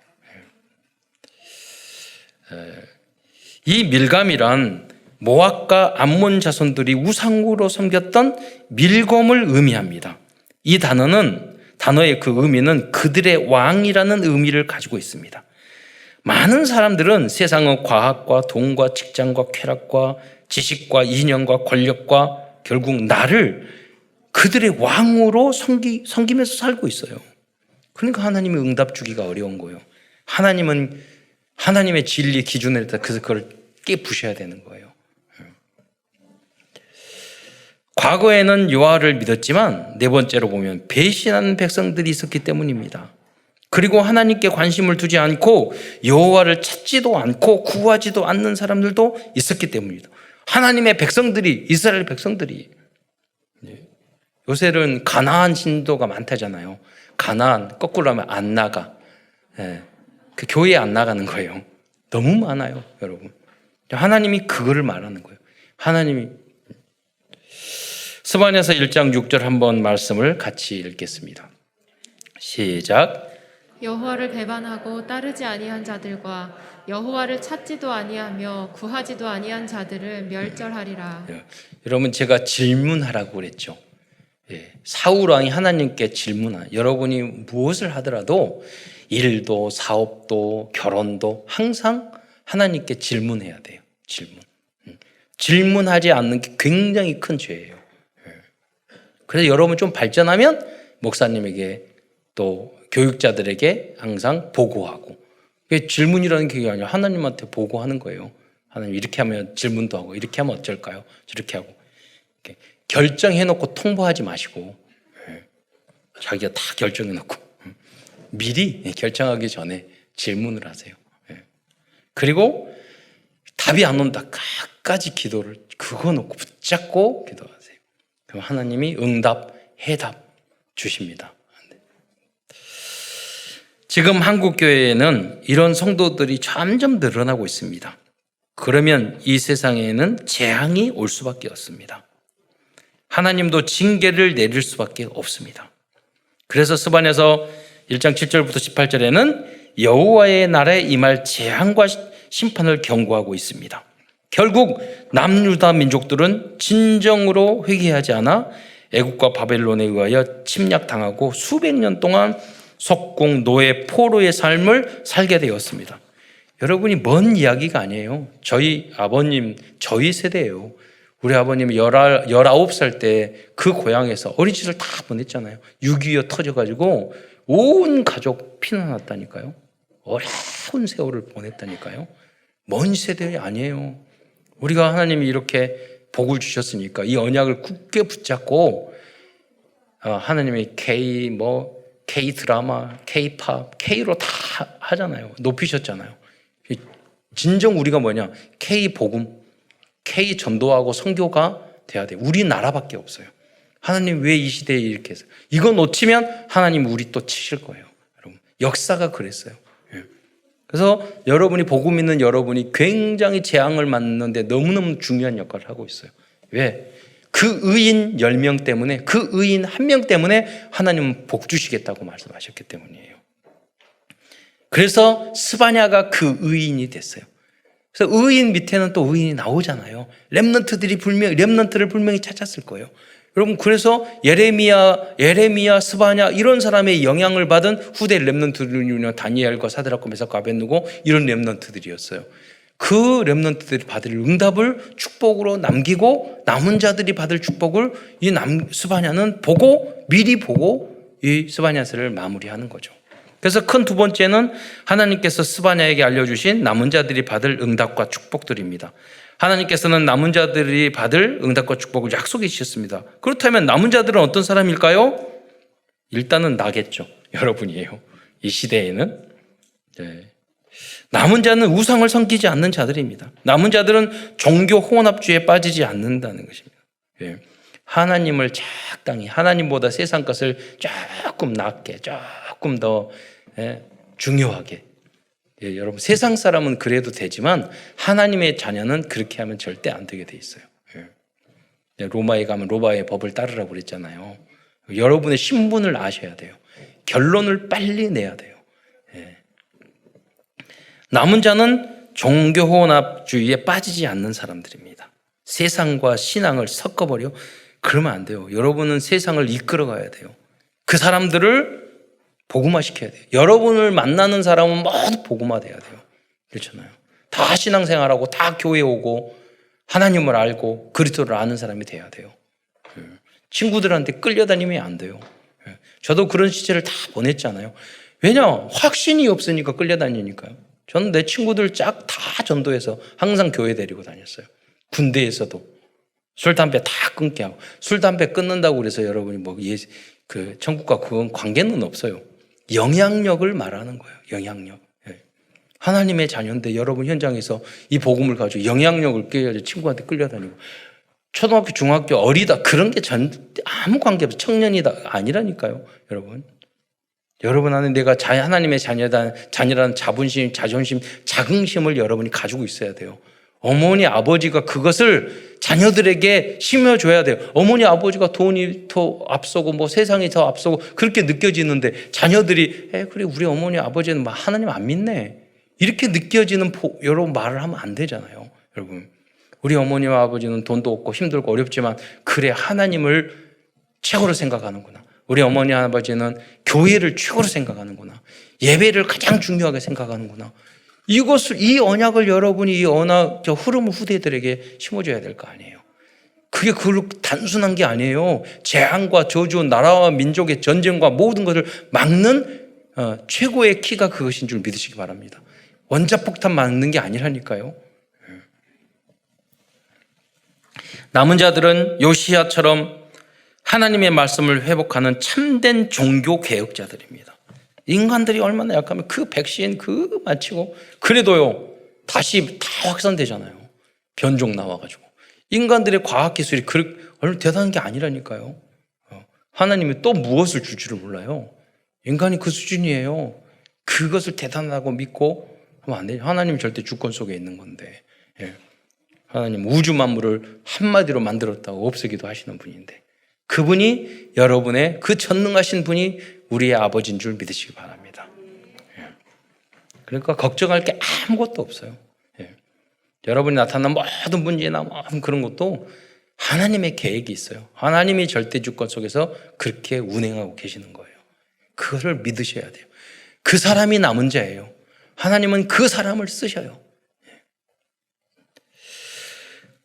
이 밀감이란 모압과 암몬 자손들이 우상으로 섬겼던 밀검을 의미합니다. 이 단어의 그 의미는 그들의 왕이라는 의미를 가지고 있습니다. 많은 사람들은 세상의 과학과 돈과 직장과 쾌락과 지식과 인연과 권력과 결국 나를 그들의 왕으로 섬기면서 살고 있어요. 그러니까 하나님의 응답 주기가 어려운 거예요. 하나님은 하나님의 진리 기준에 따라 그걸 깨부셔야 되는 거예요. 과거에는 여호와를 믿었지만 네 번째로 보면 배신하는 백성들이 있었기 때문입니다. 그리고 하나님께 관심을 두지 않고 여호와를 찾지도 않고 구하지도 않는 사람들도 있었기 때문입니다. 하나님의 백성들이, 이스라엘 백성들이, 요새는 가나안 신도가 많다잖아요. 가나안 거꾸로 하면 안 나가. 그 교회에 안 나가는 거예요. 너무 많아요, 여러분. 하나님이 그거를 말하는 거예요. 하나님이 스바냐서 1장 6절 한번 말씀을 같이 읽겠습니다. 시작. 여호와를 배반하고 따르지 아니한 자들과 여호와를 찾지도 아니하며 구하지도 아니한 자들을 멸절하리라. 여러분, 제가 질문하라고 그랬죠. 사울 왕이 하나님께 여러분이 무엇을 하더라도 일도 사업도 결혼도 항상 하나님께 질문해야 돼요. 질문하지 않는 게 굉장히 큰 죄예요. 그래서 여러분 좀 발전하면 목사님에게 또 교육자들에게 항상 보고하고, 질문이라는 게 아니라 하나님한테 보고하는 거예요. 하나님 이렇게 하면 질문도 하고, 이렇게 하면 어쩔까요? 저렇게 하고. 결정해놓고 통보하지 마시고, 자기가 다 결정해놓고 미리 결정하기 전에 질문을 하세요. 그리고 답이 안 온다, 끝까지 기도를 그거 놓고 붙잡고 기도하세요. 그럼 하나님이 응답, 해답 주십니다. 지금 한국교회에는 이런 성도들이 점점 늘어나고 있습니다. 그러면 이 세상에는 재앙이 올 수밖에 없습니다. 하나님도 징계를 내릴 수밖에 없습니다. 그래서 스바냐서 1장 7절부터 18절에는 여호와의 날에 임할 재앙과 심판을 경고하고 있습니다. 결국 남유다 민족들은 진정으로 회개하지 않아 애국과 바벨론에 의하여 침략당하고 수백 년 동안 속공, 노예, 포로의 삶을 살게 되었습니다. 여러분이 먼 이야기가 아니에요. 저희 아버님, 저희 세대예요. 우리 아버님이 19살 때 그 고향에서 어린이집을 다 보냈잖아요. 6.25 터져가지고 온 가족 피난왔다니까요. 어려운 세월을 보냈다니까요. 먼 세대 아니에요. 우리가 하나님이 이렇게 복을 주셨으니까 이 언약을 굳게 붙잡고 하나님이 K 드라마, K 팝, K로 다 하잖아요. 높이셨잖아요. 진정 우리가 뭐냐? K 복음, K 전도하고 선교가 돼야 돼요. 우리나라밖에 없어요. 하나님 왜 이 시대에 이렇게 해서 이거 놓치면 하나님 우리 또 치실 거예요. 여러분 역사가 그랬어요. 그래서 여러분이 복음 있는 여러분이 굉장히 재앙을 맞는데 너무너무 중요한 역할을 하고 있어요. 왜? 그 의인 10명 때문에, 그 의인 1명 때문에 하나님은 복 주시겠다고 말씀하셨기 때문이에요. 그래서 스바냐가 그 의인이 됐어요. 그래서 의인 밑에는 또 의인이 나오잖아요. 렘넌트를 분명히 찾았을 거예요. 여러분 그래서 예레미야, 스바냐 이런 사람의 영향을 받은 후대 렘넌트들이 다니엘과 사드락과 메삭과 아벳느고 이런 렘넌트들이었어요. 그 렘넌트들이 받을 응답을 축복으로 남기고 남은 자들이 받을 축복을 이 스바냐는 미리 보고 이 스바냐서를 마무리하는 거죠. 그래서 큰 두 번째는 하나님께서 스바냐에게 알려주신 남은 자들이 받을 응답과 축복들입니다. 하나님께서는 남은 자들이 받을 응답과 축복을 약속해 주셨습니다. 그렇다면 남은 자들은 어떤 사람일까요? 일단은 나겠죠. 여러분이에요. 이 시대에는. 네. 남은 자는 우상을 섬기지 않는 자들입니다. 남은 자들은 종교 혼합주의에 빠지지 않는다는 것입니다. 네. 하나님을 적당히, 하나님보다 세상 것을 조금 낮게, 조금 더 중요하게. 예, 여러분 세상 사람은 그래도 되지만 하나님의 자녀는 그렇게 하면 절대 안 되게 돼 있어요. 예. 로마에 가면 로마의 법을 따르라고 그랬잖아요. 여러분의 신분을 아셔야 돼요. 결론을 빨리 내야 돼요. 예. 남은 자는 종교혼합주의에 빠지지 않는 사람들입니다. 세상과 신앙을 섞어버려 그러면 안 돼요. 여러분은 세상을 이끌어가야 돼요. 그 사람들을 복음화시켜야 돼요. 여러분을 만나는 사람은 모두 복음화돼야 돼요. 그렇잖아요. 다 신앙생활하고 다 교회 오고 하나님을 알고 그리스도를 아는 사람이 돼야 돼요. 친구들한테 끌려다니면 안 돼요. 저도 그런 시절을 다 보냈잖아요. 왜냐? 확신이 없으니까 끌려다니니까요. 저는 내 친구들 쫙 다 전도해서 항상 교회 데리고 다녔어요. 군대에서도 술, 담배 다 끊게 하고 술, 담배 끊는다고 그래서 여러분이 천국과 그건 관계는 없어요. 영향력을 말하는 거예요. 영향력. 하나님의 자녀인데 여러분 현장에서 이 복음을 가지고 영향력을 끼워가지고 친구한테 끌려다니고 초등학교, 중학교 어리다 그런 게 아무 관계 없어요. 청년이다 아니라니까요. 여러분 안에 내가 하나님의 자녀라는 자존심, 자긍심을 여러분이 가지고 있어야 돼요. 어머니, 아버지가 그것을 자녀들에게 심어줘야 돼요. 어머니, 아버지가 돈이 더 앞서고 세상이 더 앞서고 그렇게 느껴지는데 자녀들이 그래 우리 어머니, 아버지는 하나님 안 믿네 이렇게 느껴지는 여러분 말을 하면 안 되잖아요. 여러분 우리 어머니와 아버지는 돈도 없고 힘들고 어렵지만 그래 하나님을 최고로 생각하는구나. 우리 어머니, 아버지는 교회를 최고로 생각하는구나. 예배를 가장 중요하게 생각하는구나. 이 언약을 여러분이 이 흐름을 후대들에게 심어줘야 될 거 아니에요. 그게 단순한 게 아니에요. 재앙과 저주, 나라와 민족의 전쟁과 모든 것을 막는 최고의 키가 그것인 줄 믿으시기 바랍니다. 원자폭탄 막는 게 아니라니까요. 남은 자들은 요시야처럼 하나님의 말씀을 회복하는 참된 종교 개혁자들입니다. 인간들이 얼마나 약하면 그 백신 마치고 그래도요 다시 다 확산되잖아요. 변종 나와가지고 인간들의 과학기술이 얼마나 대단한 게 아니라니까요. 하나님이 또 무엇을 줄 줄을 몰라요. 인간이 그 수준이에요. 그것을 대단하고 믿고 하면 안 돼요. 하나님 절대 주권 속에 있는 건데 하나님 우주 만물을 한마디로 만들었다고 없애기도 하시는 분인데 그분이 여러분의 그 전능하신 분이 우리의 아버지인 줄 믿으시기 바랍니다. 그러니까 걱정할 게 아무것도 없어요. 여러분이 나타난 모든 문제나 모든 그런 것도 하나님의 계획이 있어요. 하나님이 절대 주권 속에서 그렇게 운행하고 계시는 거예요. 그거를 믿으셔야 돼요. 그 사람이 남은 자예요. 하나님은 그 사람을 쓰셔요.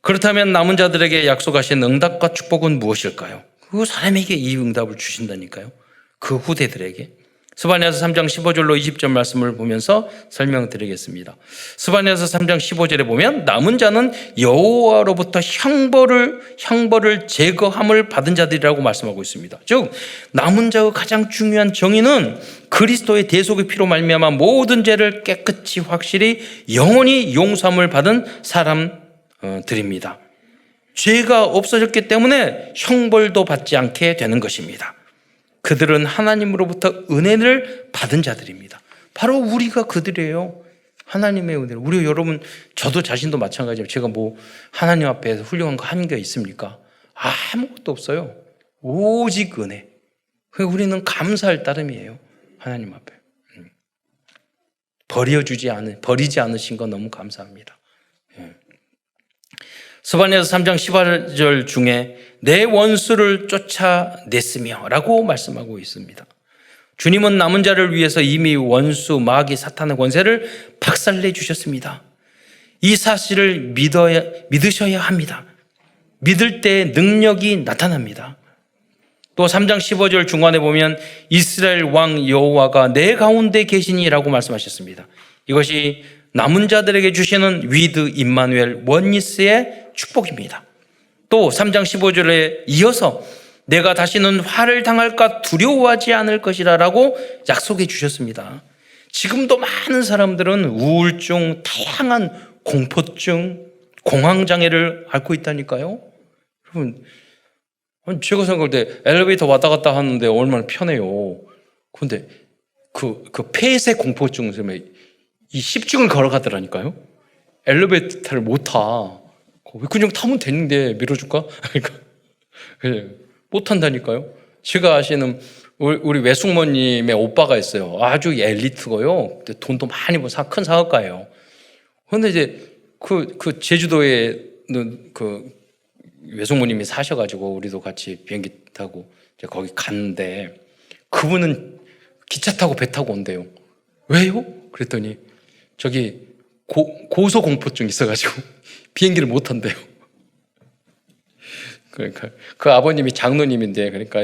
그렇다면 남은 자들에게 약속하신 응답과 축복은 무엇일까요? 그 사람에게 이 응답을 주신다니까요. 그 후대들에게. 스바냐서 3장 15절로 20절 말씀을 보면서 설명드리겠습니다. 스바냐서 3장 15절에 보면 남은 자는 여호와로부터 형벌을 제거함을 받은 자들이라고 말씀하고 있습니다. 즉 남은 자의 가장 중요한 정의는 그리스도의 대속의 피로 말미암아 모든 죄를 깨끗이 확실히 영원히 용서함을 받은 사람들입니다. 죄가 없어졌기 때문에 형벌도 받지 않게 되는 것입니다. 그들은 하나님으로부터 은혜를 받은 자들입니다. 바로 우리가 그들이에요. 하나님의 은혜를. 우리 여러분, 저도 자신도 마찬가지예요. 제가 뭐 하나님 앞에서 훌륭한 거 한 게 있습니까? 아무것도 없어요. 오직 은혜. 우리는 감사할 따름이에요. 하나님 앞에. 버리지 않으신 거 너무 감사합니다. 스바냐서 3장 18절 중에 내 원수를 쫓아냈으며 라고 말씀하고 있습니다. 주님은 남은 자를 위해서 이미 원수, 마귀, 사탄의 권세를 박살내 주셨습니다. 이 사실을 믿으셔야 합니다. 믿을 때 능력이 나타납니다. 또 3장 15절 중간에 보면 이스라엘 왕 여호와가 내 가운데 계시니라고 말씀하셨습니다. 이것이 남은 자들에게 주시는 위드 임마누엘 원니스의 축복입니다. 또 3장 15절에 이어서 내가 다시는 화를 당할까 두려워하지 않을 것이라 라고 약속해 주셨습니다. 지금도 많은 사람들은 우울증, 다양한 공포증, 공황장애를 앓고 있다니까요. 여러분, 제가 생각할 때 엘리베이터 왔다 갔다 하는데 얼마나 편해요. 그런데 그 폐쇄 공포증 때문에 이 10층을 걸어가더라니까요. 엘리베이터를 못 타. 그냥 타면 되는데 밀어줄까? 못 탄다니까요. 제가 아시는 우리 외숙모님의 오빠가 있어요. 아주 엘리트고요. 돈도 많이 번 큰 사업가예요. 그런데 이제 그 제주도에 그 외숙모님이 사셔가지고 우리도 같이 비행기 타고 이제 거기 갔는데 그분은 기차 타고 배 타고 온대요. 왜요? 그랬더니 저기 고소공포증 있어가지고 비행기를 못 탄대요. 그러니까 그 아버님이 장로님인데 그러니까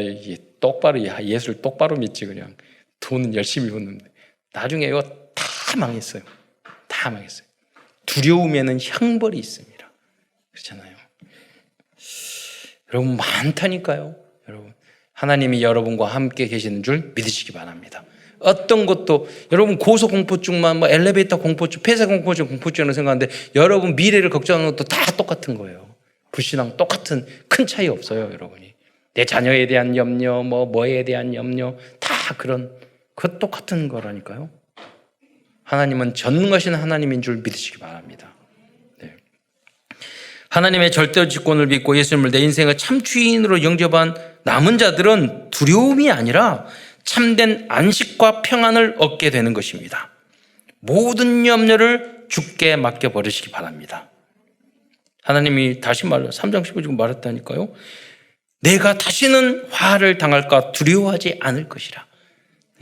똑바로 예수를 똑바로 믿지 그냥 돈은 열심히 버는데 나중에 이거 다 망했어요. 다 망했어요. 두려움에는 형벌이 있습니다. 그렇잖아요. 여러분 많다니까요. 여러분 하나님이 여러분과 함께 계시는 줄 믿으시기 바랍니다. 어떤 것도 여러분 고소공포증만 뭐 엘리베이터 공포증, 폐쇄 공포증을 생각하는데 여러분 미래를 걱정하는 것도 다 똑같은 거예요. 불신앙 똑같은 큰 차이 없어요, 여러분이. 내 자녀에 대한 염려, 뭐에 대한 염려 다 그것 똑같은 거라니까요. 하나님은 전능하신 하나님인 줄 믿으시기 바랍니다. 네. 하나님의 절대 직권을 믿고 예수님을 내 인생의 참 주인으로 영접한 남은 자들은 두려움이 아니라 참된 안식과 평안을 얻게 되는 것입니다. 모든 염려를 주께 맡겨버리시기 바랍니다. 하나님이 다시 3장 15절 말했다니까요. 내가 다시는 화를 당할까 두려워하지 않을 것이라.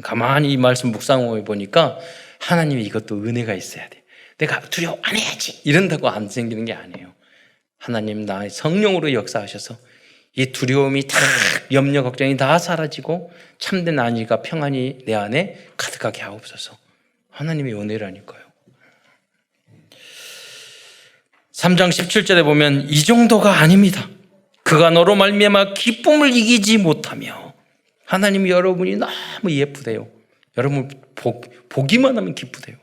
가만히 이 말씀 묵상해 보니까 하나님이 이것도 은혜가 있어야 돼. 내가 두려워 안 해야지 이런다고 안 생기는 게 아니에요. 하나님 나의 성령으로 역사하셔서 이 두려움이 다 염려 걱정이 다 사라지고 참된 안위가 평안이 내 안에 가득하게 하옵소서. 하나님의 은혜라니까요. 3장 17절에 보면 이 정도가 아닙니다. 그가 너로 말미암아 기쁨을 이기지 못하며. 하나님이 여러분이 너무 예쁘대요. 여러분 보기만 하면 기쁘대요.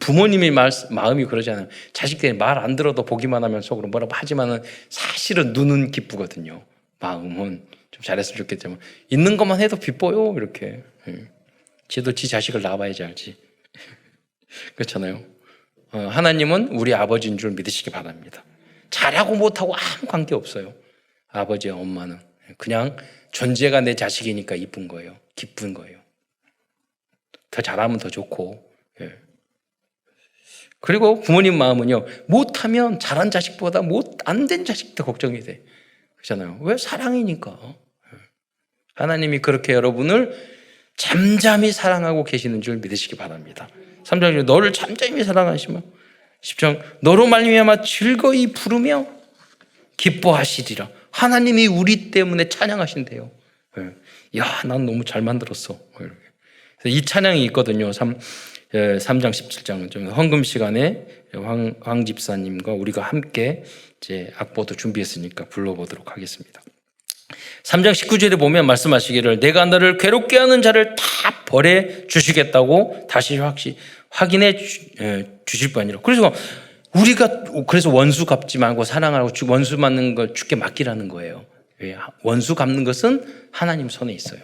부모님의 마음이 그러잖아요. 자식들이 말 안 들어도 보기만 하면 속으로 뭐라고 하지만은 사실은 눈은 기쁘거든요. 마음은 좀 잘했으면 좋겠지만 있는 것만 해도 기뻐요. 이렇게. 쟤도 지 자식을 낳아봐야지 알지. 그렇잖아요. 하나님은 우리 아버지인 줄 믿으시기 바랍니다. 잘하고 못하고 아무 관계 없어요. 아버지와 엄마는 그냥 존재가 내 자식이니까 이쁜 거예요. 기쁜 거예요. 더 잘하면 더 좋고. 그리고 부모님 마음은요, 못하면 잘한 자식보다 안 된 자식 더 걱정이 돼. 그렇잖아요. 왜? 사랑이니까. 하나님이 그렇게 여러분을 잠잠히 사랑하고 계시는 줄 믿으시기 바랍니다. 3장 너를 잠잠히 사랑하시며 10장 너로 말미암아 즐거이 부르며 기뻐하시리라. 하나님이 우리 때문에 찬양하신대요. 야, 난 너무 잘 만들었어. 이렇게. 이 찬양이 있거든요. 3장 17장 좀 헌금 시간에 황 집사님과 우리가 함께 이제 악보도 준비했으니까 불러보도록 하겠습니다. 3장 19절에 보면 말씀하시기를 내가 너를 괴롭게 하는 자를 다 벌해 주시겠다고 다시 확인해 주실 뿐 아니라 그래서 우리가 그래서 원수 갚지 말고 사랑하고 원수 받는 걸 주께 맡기라는 거예요. 왜? 원수 갚는 것은 하나님 손에 있어요.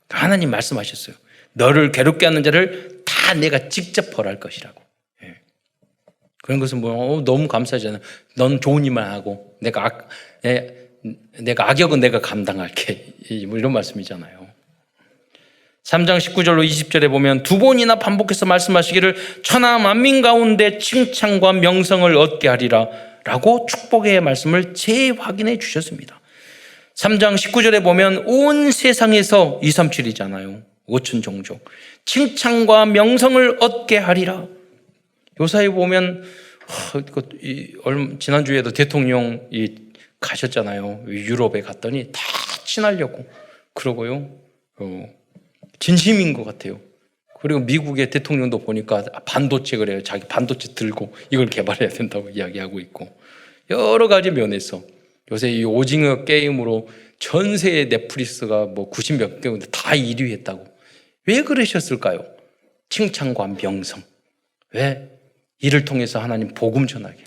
하나님 말씀하셨어요. 너를 괴롭게 하는 자를 다 내가 직접 벌할 것이라고. 예. 그런 것은 너무 감사하잖아요. 넌 좋은 일만 하고 내가 악역은 내가 감당할게. 이런 말씀이잖아요. 3장 19절로 20절에 보면 두 번이나 반복해서 말씀하시기를 천하 만민 가운데 칭찬과 명성을 얻게 하리라 라고 축복의 말씀을 재확인해 주셨습니다. 3장 19절에 보면 온 세상에서 237이잖아요. 5천 종족 칭찬과 명성을 얻게 하리라. 요사에 보면 지난주에도 대통령이 가셨잖아요. 유럽에 갔더니 다 친하려고 그러고요. 진심인 것 같아요. 그리고 미국의 대통령도 보니까 반도체 그래요. 자기 반도체 들고 이걸 개발해야 된다고 이야기하고 있고 여러 가지 면에서 요새 이 오징어 게임으로 전 세계 넷플릭스가 90몇 개인데 다 1위 했다고. 왜 그러셨을까요? 칭찬과 명성. 왜? 이를 통해서 하나님 복음 전하게.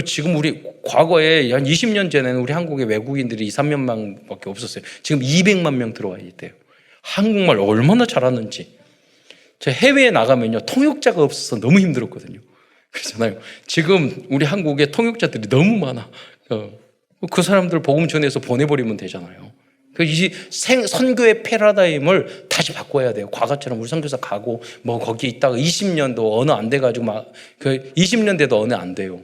지금 우리 과거에 한 20년 전에는 우리 한국에 외국인들이 2, 3만 명밖에 없었어요. 지금 200만 명 들어와 있대요. 한국말 얼마나 잘하는지. 저 해외에 나가면요 통역자가 없어서 너무 힘들었거든요. 그렇잖아요. 지금 우리 한국에 통역자들이 너무 많아. 그 사람들 복음 전해서 보내버리면 되잖아요. 이 선교의 패러다임을 다시 바꿔야 돼요. 과거처럼 우리 선교사 가고 거기 있다가 20년도 언어 안 돼가지고 20년 돼도 언어 안 돼요.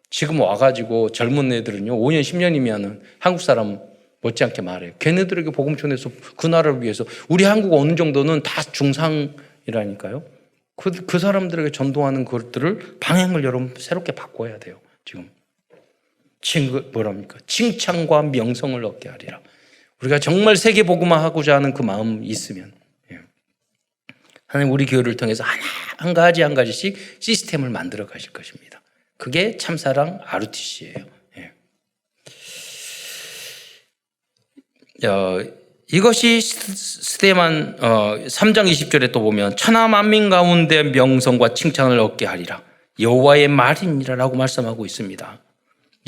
지금 와가지고 젊은 애들은요 5년 10년이면은 한국 사람 못지않게 말해요. 걔네들에게 복음 전해서 그 나라를 위해서 우리 한국 어느 정도는 다 중상이라니까요. 그 사람들에게 전도하는 것들을 방향을 여러분 새롭게 바꿔야 돼요. 지금 칭찬과 명성을 얻게 하리라. 우리가 정말 세계 복음화하고자 하는 그 마음이 있으면 하나님 우리 교회를 통해서 한 가지씩 시스템을 만들어 가실 것입니다. 그게 참사랑 RUTC예요. 이것이 스데만 3장 20절에 또 보면 천하 만민 가운데 명성과 칭찬을 얻게 하리라 여호와의 말이니라 라고 말씀하고 있습니다.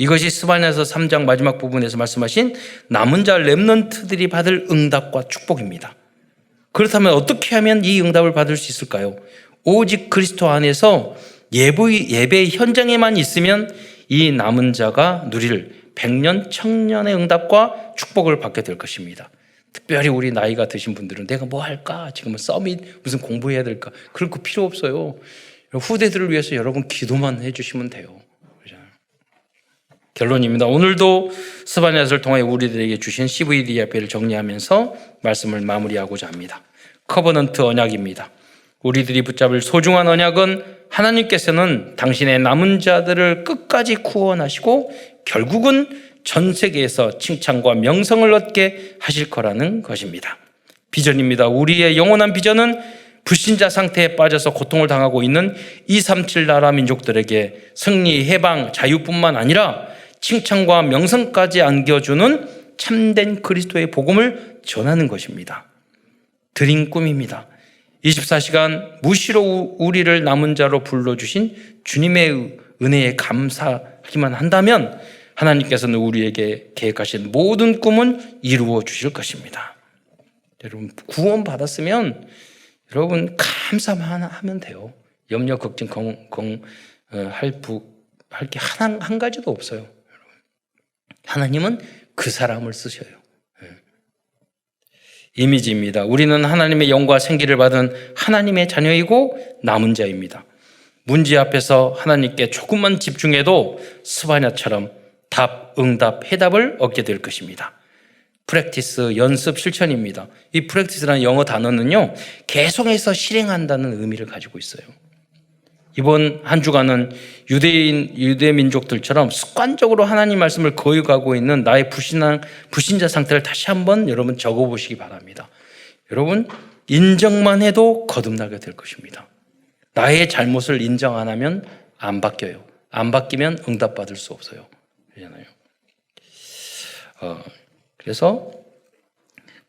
이것이 스바냐서 3장 마지막 부분에서 말씀하신 남은 자 렘넌트들이 받을 응답과 축복입니다. 그렇다면 어떻게 하면 이 응답을 받을 수 있을까요? 오직 그리스도 안에서 예배 현장에만 있으면 이 남은 자가 누릴 100년 청년의 응답과 축복을 받게 될 것입니다. 특별히 우리 나이가 드신 분들은 내가 뭐 할까? 지금은 서밋 무슨 공부해야 될까? 그럴 거 필요 없어요. 후대들을 위해서 여러분 기도만 해주시면 돼요. 결론입니다. 오늘도 스바냐서를 통해 우리들에게 주신 CVDF를 정리하면서 말씀을 마무리하고자 합니다. 커버넌트 언약입니다. 우리들이 붙잡을 소중한 언약은 하나님께서는 당신의 남은 자들을 끝까지 구원하시고 결국은 전 세계에서 칭찬과 명성을 얻게 하실 거라는 것입니다. 비전입니다. 우리의 영원한 비전은 불신자 상태에 빠져서 고통을 당하고 있는 237 나라 민족들에게 승리, 해방, 자유뿐만 아니라 칭찬과 명성까지 안겨주는 참된 그리스도의 복음을 전하는 것입니다. 드린 꿈입니다. 24시간 무시로 우리를 남은 자로 불러주신 주님의 은혜에 감사하기만 한다면 하나님께서는 우리에게 계획하신 모든 꿈은 이루어 주실 것입니다. 여러분 구원 받았으면 여러분 감사만 하면 돼요. 염려, 걱정, 할 게 한 가지도 없어요. 하나님은 그 사람을 쓰셔요. 이미지입니다. 우리는 하나님의 영과 생기를 받은 하나님의 자녀이고 남은 자입니다. 문제 앞에서 하나님께 조금만 집중해도 스바냐처럼 답, 응답, 해답을 얻게 될 것입니다. 프랙티스, 연습, 실천입니다. 이 프랙티스라는 영어 단어는요, 계속해서 실행한다는 의미를 가지고 있어요. 이번 한 주간은 유대 민족들처럼 습관적으로 하나님 말씀을 거역하고 있는 나의 불신자 상태를 다시 한번 여러분 적어보시기 바랍니다. 여러분 인정만 해도 거듭나게 될 것입니다. 나의 잘못을 인정 안 하면 안 바뀌어요. 안 바뀌면 응답받을 수 없어요. 그렇잖아요. 그래서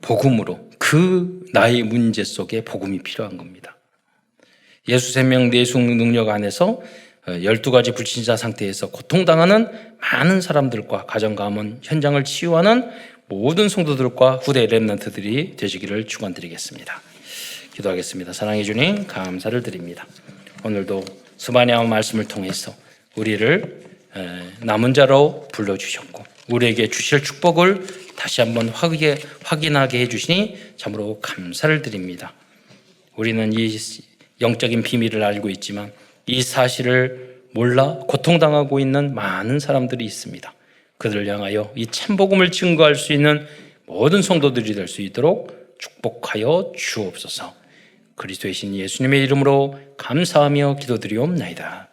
복음으로 그 나의 문제 속에 복음이 필요한 겁니다. 예수 생명 내숭 능력 안에서 12가지 불신자 상태에서 고통당하는 많은 사람들과 가정가문 현장을 치유하는 모든 성도들과 후대 렘넌트들이 되시기를 축원드리겠습니다. 기도하겠습니다. 사랑해 주님 감사를 드립니다. 오늘도 스바냐 말씀을 통해서 우리를 남은 자로 불러주셨고 우리에게 주실 축복을 다시 한번 확인하게 해주시니 참으로 감사를 드립니다. 우리는 이 영적인 비밀을 알고 있지만 이 사실을 몰라 고통당하고 있는 많은 사람들이 있습니다. 그들을 향하여 이 참복음을 증거할 수 있는 모든 성도들이 될 수 있도록 축복하여 주옵소서. 그리스도의 신 예수님의 이름으로 감사하며 기도드리옵나이다.